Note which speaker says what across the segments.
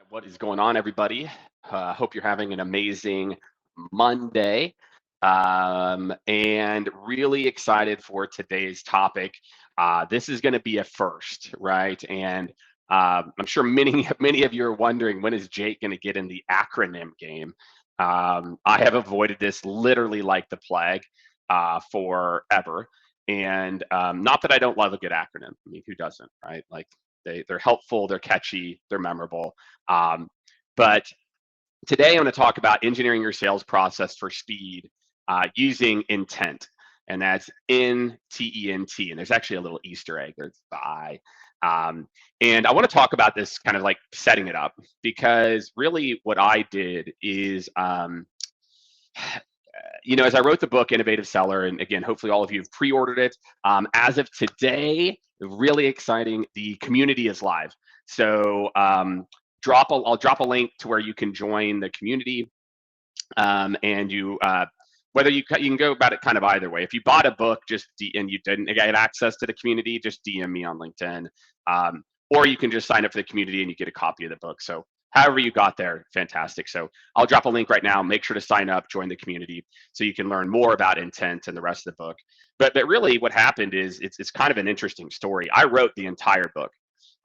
Speaker 1: What is going on, everybody? Hope you're having an amazing Monday. And really excited for today's topic. This is going to be a first, right? And I'm sure many, many of you are wondering, when is Jake going to get in the acronym game? I have avoided this literally like the plague forever. And not that I don't love a good acronym. I mean, who doesn't, right? Like they're helpful, they're catchy, they're memorable. Um, but today I'm going to talk about engineering your sales process for speed using intent, and that's NTENT. And there's actually a little Easter egg. There's the I. And I want to talk about this kind of like setting it up, because really what I did is as I wrote the book, Innovative Seller, and again, hopefully all of you have pre-ordered it. As of today, really exciting, the community is live. So I'll drop a link to where you can join the community, and whether you can go about it kind of either way. If you bought a book and you didn't get access to the community, just DM me on LinkedIn, or you can just sign up for the community and you get a copy of the book. So however you got there, fantastic. So I'll drop a link right now. Make sure to sign up, join the community, so you can learn more about intent and the rest of the book. But really, what happened is it's kind of an interesting story. I wrote the entire book.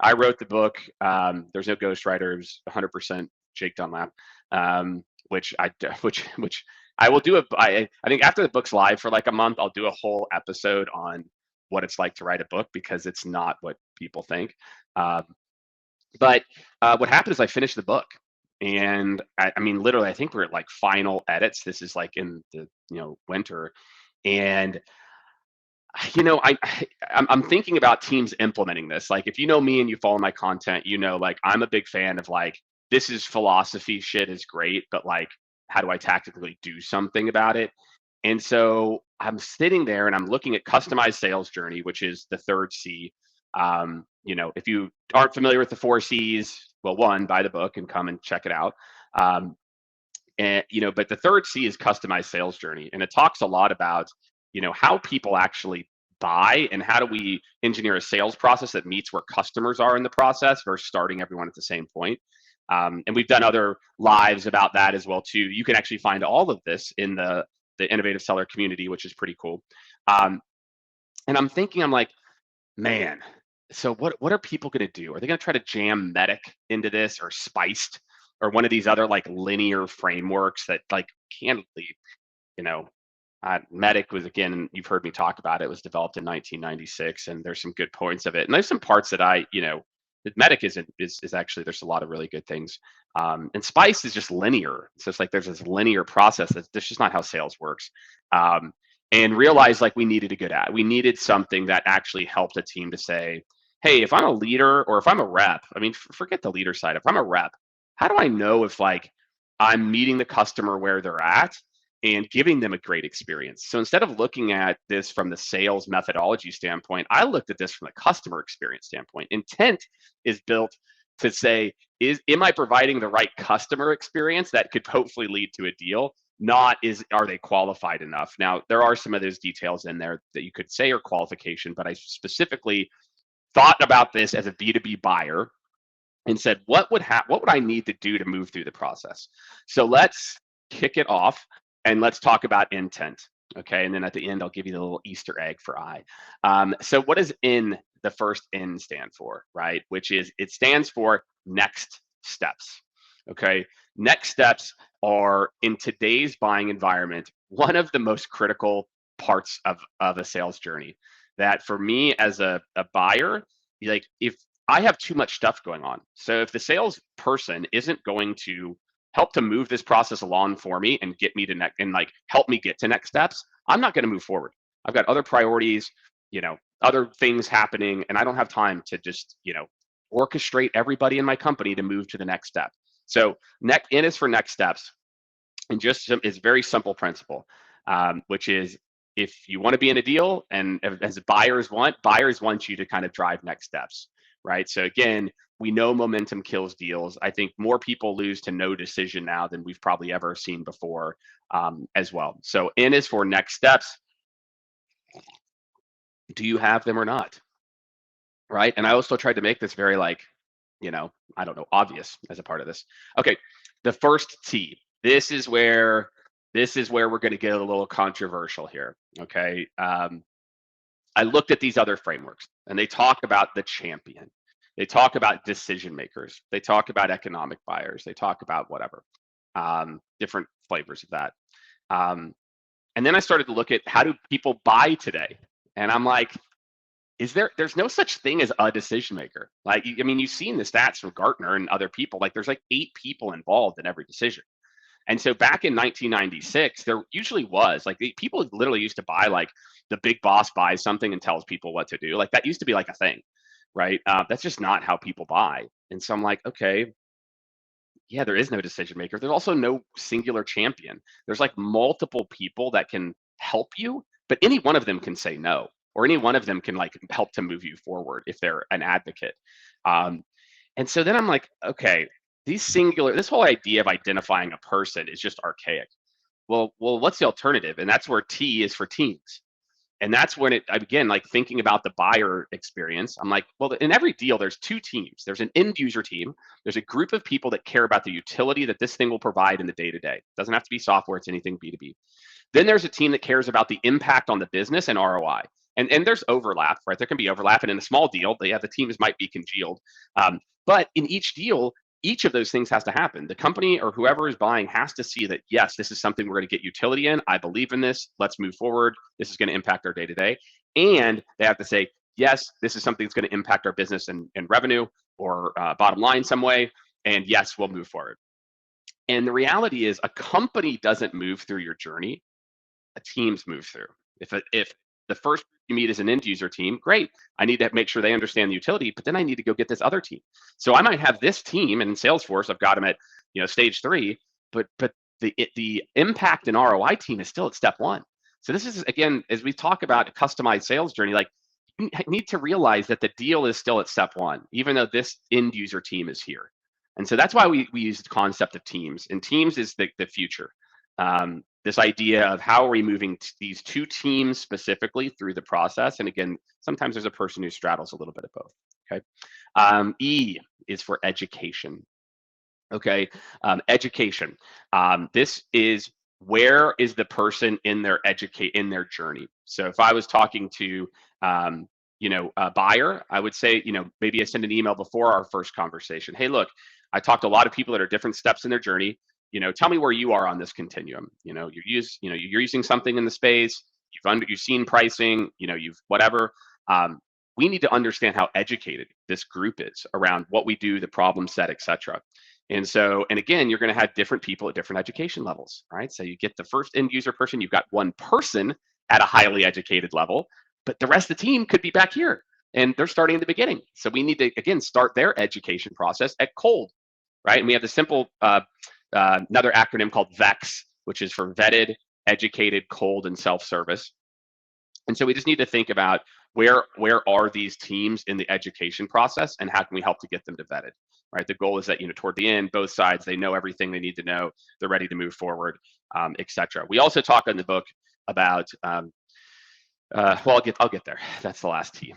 Speaker 1: I wrote the book. There's no ghostwriter. It was 100% Jake Dunlap, which I will do. I think after the book's live for like a month, I'll do a whole episode on what it's like to write a book, because it's not what people think. Um, but what happened is I finished the book, and I mean, literally, I think we're at like final edits. This is like in the winter, and I'm thinking about teams implementing this. Like, if you know me and you follow my content, like I'm a big fan of like, this is philosophy shit is great, but like, how do I tactically do something about it? And so I'm sitting there and I'm looking at customized sales journey, which is the third C. If you aren't familiar with the four C's, well, one, buy the book and come and check it out. But the third C is customized sales journey, and it talks a lot about how people actually buy, and how do we engineer a sales process that meets where customers are in the process versus starting everyone at the same point. And we've done other lives about that as well too. You can actually find all of this in the Innovative Seller community, which is pretty cool. And I'm like, man, so what are people going to do? Are they going to try to jam Medic into this, or Spiced, or one of these other like linear frameworks that, like, candidly, you know, Medic was, again, you've heard me talk about it, was developed in 1996, and there's some good points of it, and there's some parts that Medic is actually, there's a lot of really good things. And Spice is just linear. So it's like there's this linear process that's just not how sales works. And realized, like, we needed something that actually helped a team to say, hey, if I'm a leader or if I'm a rep, I mean, forget the leader side. If I'm a rep, how do I know if, like, I'm meeting the customer where they're at and giving them a great experience? So instead of looking at this from the sales methodology standpoint, I looked at this from the customer experience standpoint. Intent is built to say, am I providing the right customer experience that could hopefully lead to a deal? Not are they qualified enough? Now, there are some of those details in there that you could say are qualification, but I specifically thought about this as a B2B buyer and said, what would I need to do to move through the process? So let's kick it off, and let's talk about intent. Okay, and then at the end, I'll give you the little Easter egg for I. So what does the first N stand for, right? Which is, it stands for next steps. Okay, next steps are, in today's buying environment, one of the most critical parts of a sales journey. That, for me as a buyer, like, if I have too much stuff going on, so if the sales person isn't going to help to move this process along for me and get me to like help me get to next steps, I'm not going to move forward. I've got other priorities, other things happening, and I don't have time to just, orchestrate everybody in my company to move to the next step. So N is for next steps, and it's a very simple principle, which is, if you want to be in a deal, and as buyers want you to kind of drive next steps, right? So again, we know momentum kills deals. I think more people lose to no decision now than we've probably ever seen before, as well. So N is for next steps. Do you have them or not? Right? And I also tried to make this very, like, I don't know, obvious as a part of this. Okay, the first T. This is where we're going to get a little controversial here. Okay, I looked at these other frameworks, and they talk about the champion. They talk about decision makers. They talk about economic buyers. They talk about whatever, different flavors of that. Um, and then I started to look at how do people buy today, and I'm like, there's no such thing as a decision maker. Like, I mean, you've seen the stats from Gartner and other people. Like, there's like 8 people involved in every decision. And so back in 1996, there usually was like people literally used to buy like the big boss buys something and tells people what to do. Like that used to be like a thing, right? That's just not how people buy. And so I'm like, okay, yeah, there is no decision maker. There's also no singular champion. There's like multiple people that can help you, but any one of them can say no, or any one of them can like help to move you forward if they're an advocate. Um, and so then I'm like, okay, this whole idea of identifying a person is just archaic. Well, what's the alternative? And that's where T is for teams. And that's when I begin like thinking about the buyer experience. I'm like, well, in every deal, there's 2 teams. There's an end user team. There's a group of people that care about the utility that this thing will provide in the day to day. It doesn't have to be software. It's anything B2B. Then there's a team that cares about the impact on the business and ROI. And there's overlap, right? There can be overlap. And in a small deal, the teams might be congealed. But in each deal, each of those things has to happen. The company or whoever is buying has to see that, yes, this is something we're going to get utility in. I believe in this. Let's move forward. This is going to impact our day to day. And they have to say, yes, this is something that's going to impact our business and revenue or bottom line some way. And yes, we'll move forward. And the reality is a company doesn't move through your journey. A team's move through. If the first you meet is an end user team, great. I need to make sure they understand the utility, but then I need to go get this other team. So I might have this team, and in Salesforce, I've got them at stage 3, but the impact and ROI team is still at step 1. So this is, again, as we talk about a customized sales journey, like you need to realize that the deal is still at step 1, even though this end user team is here. And so that's why we use the concept of teams, and teams is the future. This idea of how are we moving these 2 teams specifically through the process. And again, sometimes there's a person who straddles a little bit of both. Okay. E is for education. Okay. Education. This is where is the person in their journey. So if I was talking to a buyer, I would say, maybe I send an email before our first conversation. Hey, look, I talked to a lot of people that are different steps in their journey. Tell me where you are on this continuum. You're using something in the space. You've seen pricing. You've whatever. We need to understand how educated this group is around what we do, the problem set, etc. And again, you're going to have different people at different education levels, right? So you get the first end user person. You've got one person at a highly educated level, but the rest of the team could be back here, and they're starting in the beginning. So we need to again start their education process at cold, right? And we have the simple. Another acronym called VEX, which is for vetted, educated, cold, and self-service. And so we just need to think about where are these teams in the education process, and how can we help to get them to vetted, right? The goal is that toward the end, both sides, they know everything they need to know, they're ready to move forward, etc. We also talk in the book about I'll get there. That's the last T.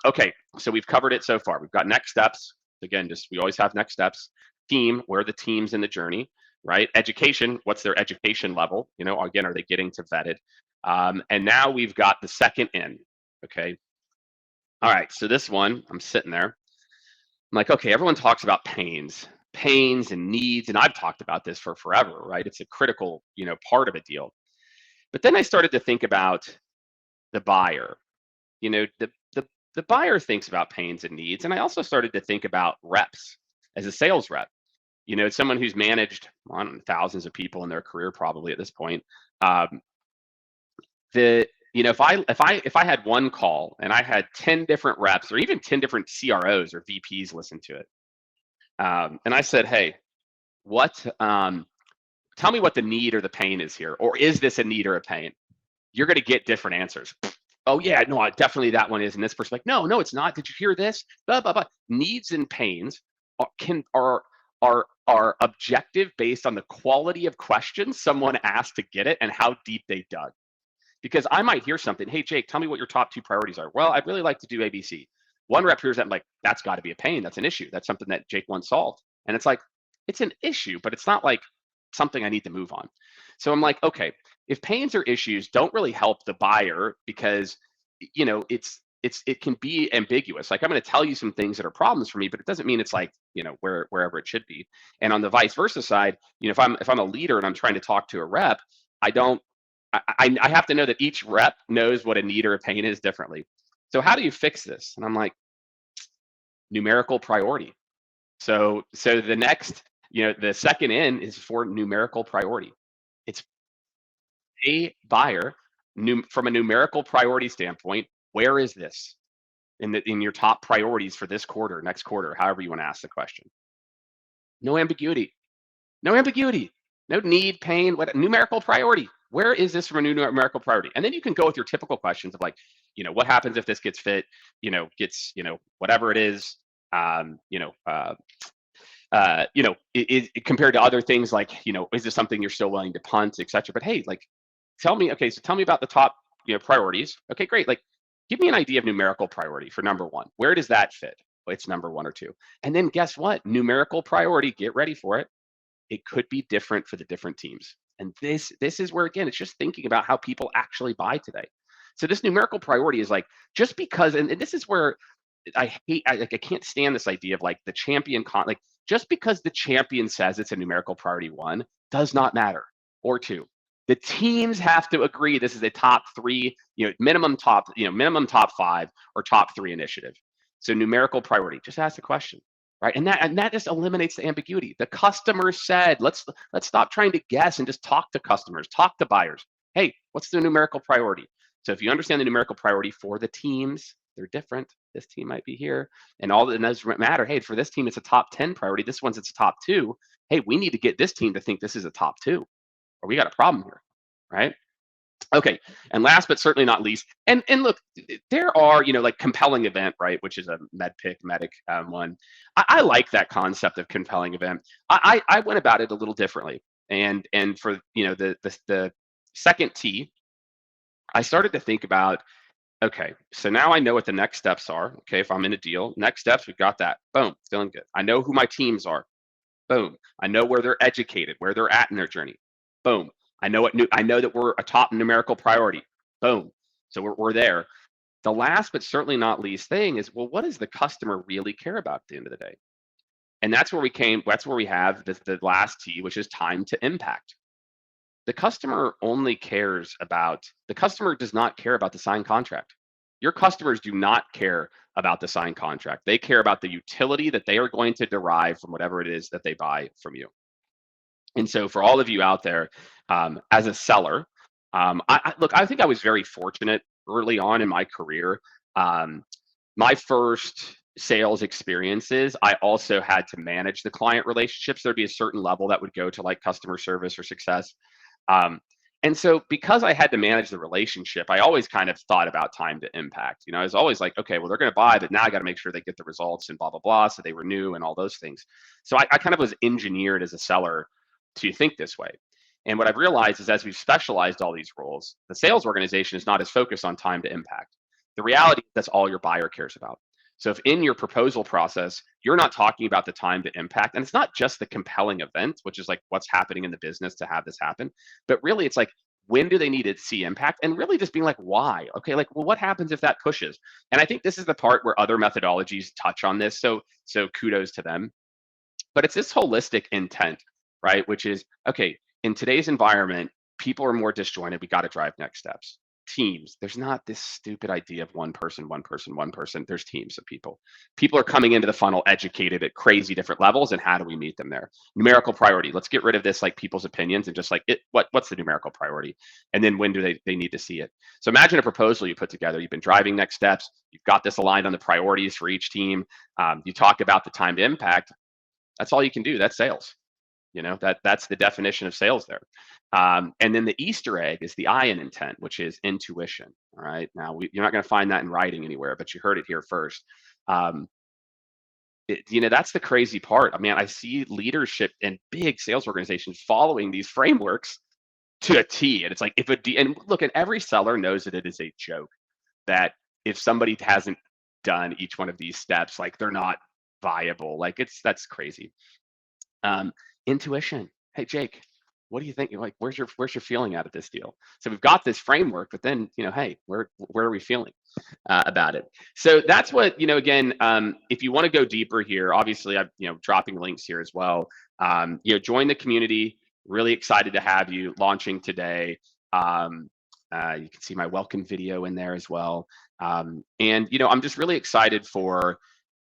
Speaker 1: Okay, so we've covered it so far. We've got next steps. Again, we always have next steps. Team, where are the teams in the journey, right? Education, what's their education level? Again, are they getting to vetted? And now we've got the second N, okay? All right, so this one, I'm sitting there. I'm like, okay, everyone talks about pains and needs, and I've talked about this for forever, right? It's a critical, part of a deal. But then I started to think about the buyer. The buyer thinks about pains and needs, and I also started to think about reps as a sales rep. Someone who's managed, I don't know, thousands of people in their career probably at this point. If I had one call and I had 10 different reps or even 10 different CROs or VPs listen to it, and I said, hey, tell me what the need or the pain is here, or is this a need or a pain? You're going to get different answers. Oh yeah, no, definitely that one is. And this person's like, no, it's not. Did you hear this? Blah, blah, blah. Needs and pains are objective based on the quality of questions someone asked to get it and how deep they dug. Because I might hear something, hey Jake, tell me what your top 2 priorities are. Well, I'd really like to do ABC. One rep hears that, like, that's got to be a pain. That's an issue. That's something that Jake once solved. And it's like, it's an issue, but it's not like something I need to move on. So I'm like, okay, if pains or issues don't really help the buyer because, it can be ambiguous. Like, I'm going to tell you some things that are problems for me, but it doesn't mean it's like, wherever it should be. And on the vice versa side, if I'm a leader and I'm trying to talk to a rep, I don't I have to know that each rep knows what a need or a pain is differently. So how do you fix this? And I'm like, numerical priority. So the next, the second in is for numerical priority. It's a buyer from a numerical priority standpoint. Where is this in your top priorities for this quarter, next quarter, however you want to ask the question? No ambiguity. No ambiguity. No need, pain, what numerical priority. Where is this from a numerical priority? And then you can go with your typical questions of like, what happens if this gets fit, whatever it is, um, you know, uh, compared to other things like, is this something you're still willing to punt, et cetera. But hey, like, tell me about the top, priorities. Okay, great. Like, give me an idea of numerical priority for number one. Where does that fit? Well, it's number one or two. And then guess what? Numerical priority, get ready for it. It could be different for the different teams. And this is where, again, it's just thinking about how people actually buy today. So this numerical priority is like, just because, and this is where I can't stand this idea of like the champion like, just because the champion says it's a numerical priority one does not matter, or two. The teams have to agree this is a top three, minimum top five or top three initiative. So numerical priority, just ask the question, right? And that just eliminates the ambiguity. The customer said, let's stop trying to guess and just talk to customers, talk to buyers. Hey, what's the numerical priority? So if you understand the numerical priority for the teams, they're different. This team might be here, and all that doesn't matter. Hey, for this team, it's a top 10 priority. This one's it's a top two. Hey, we need to get this team to think this is a top two, or we got a problem here, right? Okay, and last but certainly not least, and look, there are like compelling event, right, which is a medic one. I like that concept of compelling event. I went about it a little differently, and for the second T, I started to think about, okay, so now I know what the next steps are. Okay, if I'm in a deal, next steps, we've got that. Boom, feeling good. I know who my teams are. Boom. I know where they're educated, where they're at in their journey. Boom. I know that we're a top numerical priority. Boom. So we're there. The last but certainly not least thing is, well, what does the customer really care about at the end of the day? And that's where we have the last T, which is time to impact. The customer does not care about the signed contract. Your customers do not care about the signed contract. They care about the utility that they are going to derive from whatever it is that they buy from you. And so for all of you out there, as a seller, I think I was very fortunate early on in my career. My first sales experiences, I also had to manage the client relationships. There'd be a certain level that would go to like customer service or success. And so because I had to manage the relationship, I always kind of thought about time to impact. I was always like, okay, well, they're going to buy, but now I got to make sure they get the results and blah, blah, blah. So they renew and all those things. So I kind of was engineered as a seller to think this way. And what I've realized is as we've specialized all these roles, the sales organization is not as focused on time to impact. The reality is that's all your buyer cares about. So if in your proposal process, you're not talking about the time to impact, and it's not just the compelling event, which is like what's happening in the business to have this happen, but really it's like, when do they need to see impact? And really just being like, why? Okay, like, well, what happens if that pushes? And I think this is the part where other methodologies touch on this. So kudos to them. But it's this holistic intent, right? Which is, okay, in today's environment, people are more disjointed. We got to drive next steps. Teams. There's not this stupid idea of one person, one person, one person. There's teams of people. People are coming into the funnel educated at crazy different levels, and how do we meet them there? Numerical priority. Let's get rid of this like people's opinions and just like what's the numerical priority? And then when do they need to see it? So imagine a proposal you put together. You've been driving next steps. You've got this aligned on the priorities for each team. You talk about the time to impact. That's all you can do. That's sales. That's the definition of sales there. And then the Easter egg is the I in intent, which is intuition. All right. Now you're not going to find that in writing anywhere, but you heard it here first. That's the crazy part. I mean, I see leadership in big sales organizations following these frameworks to a T. And it's like, and look, and every seller knows that it is a joke that if somebody hasn't done each one of these steps, like they're not viable. Like that's crazy. Intuition. Hey, Jake, what do you think? Like, where's your feeling out of this deal? So we've got this framework, but then, hey, where are we feeling about it? So that's what, again, if you want to go deeper here, obviously I'm, dropping links here as well. Join the community. Really excited to have you launching today. You can see my welcome video in there as well. And, I'm just really excited for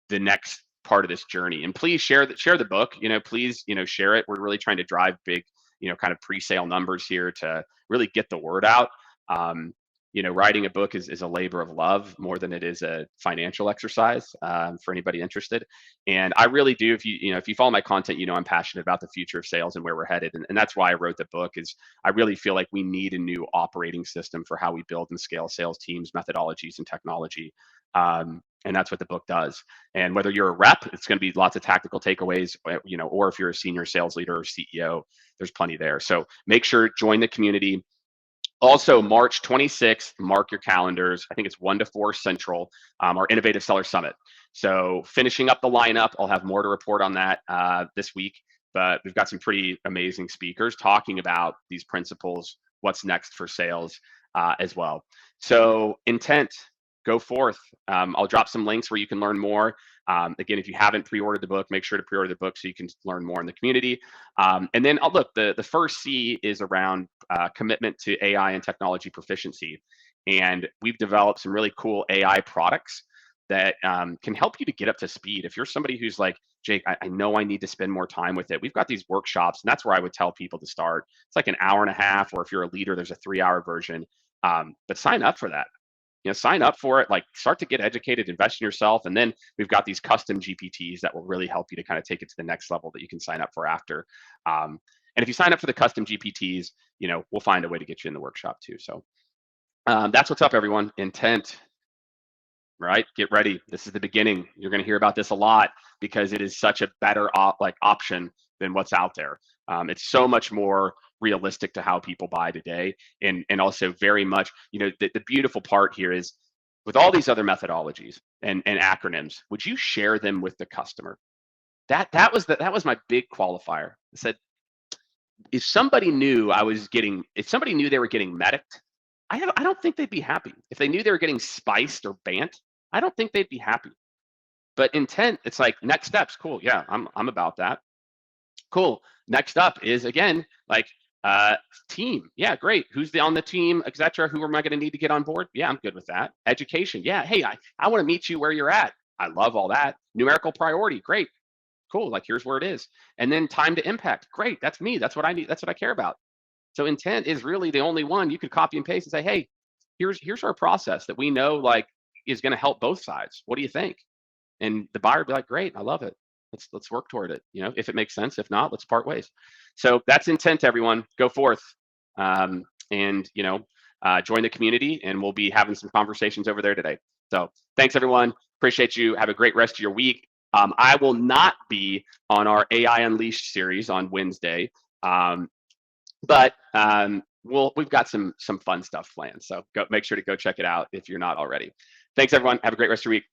Speaker 1: the next part of this journey. And please share the book. Please, share it. We're really trying to drive big, kind of pre-sale numbers here to really get the word out. Writing a book is a labor of love more than it is a financial exercise, for anybody interested. And I really do, if you follow my content, I'm passionate about the future of sales and where we're headed. And that's why I wrote the book. Is I really feel like we need a new operating system for how we build and scale sales teams, methodologies, and technology. And that's what the book does. And whether you're a rep, it's going to be lots of tactical takeaways, or if you're a senior sales leader or CEO, there's plenty there. So make sure join the community. Also, March 26th, mark your calendars. I think it's 1 to 4 Central, our Innovative Seller Summit. So finishing up the lineup, I'll have more to report on that this week, but we've got some pretty amazing speakers talking about these principles, what's next for sales as well. So intent, go forth. I'll drop some links where you can learn more. Again, if you haven't pre-ordered the book, make sure to pre-order the book so you can learn more in the community. And then look, the first C is around commitment to AI and technology proficiency. And we've developed some really cool AI products that can help you to get up to speed. If you're somebody who's like, Jake, I know I need to spend more time with it. We've got these workshops, and that's where I would tell people to start. It's like an hour and a half, or if you're a leader, there's a 3-hour version. But sign up for that. Sign up for it, like start to get educated, invest in yourself. And then we've got these custom GPTs that will really help you to kind of take it to the next level that you can sign up for after. And if you sign up for the custom GPTs, we'll find a way to get you in the workshop too. So that's what's up, everyone. Intent, right? Get ready. This is the beginning. You're going to hear about this a lot because it is such a better option than what's out there. It's so much more realistic to how people buy today, and also very much, the beautiful part here is with all these other methodologies and acronyms, would you share them with the customer? That was my big qualifier. I said, if somebody knew they were getting medicked, I don't think they'd be happy. If they knew they were getting spiced or bant, I don't think they'd be happy. But intent, it's like next steps. Cool. Yeah, I'm about that. Cool. Next up is, again, like team. Yeah, great. Who's on the team, etc. Who am I going to need to get on board? Yeah, I'm good with that. Education. Yeah. Hey, I want to meet you where you're at. I love all that. Numerical priority. Great. Cool. Like, here's where it is. And then time to impact. Great. That's me. That's what I need. That's what I care about. So intent is really the only one you could copy and paste and say, hey, here's our process that we know like is going to help both sides. What do you think? And the buyer would be like, great, I love it. Let's work toward it. If it makes sense. If not, let's part ways. So that's intent, everyone. Go forth, and join the community, and we'll be having some conversations over there today. So thanks, everyone. Appreciate you. Have a great rest of your week. I will not be on our AI Unleashed series on Wednesday, but we've got some fun stuff planned. So make sure to go check it out if you're not already. Thanks, everyone. Have a great rest of your week.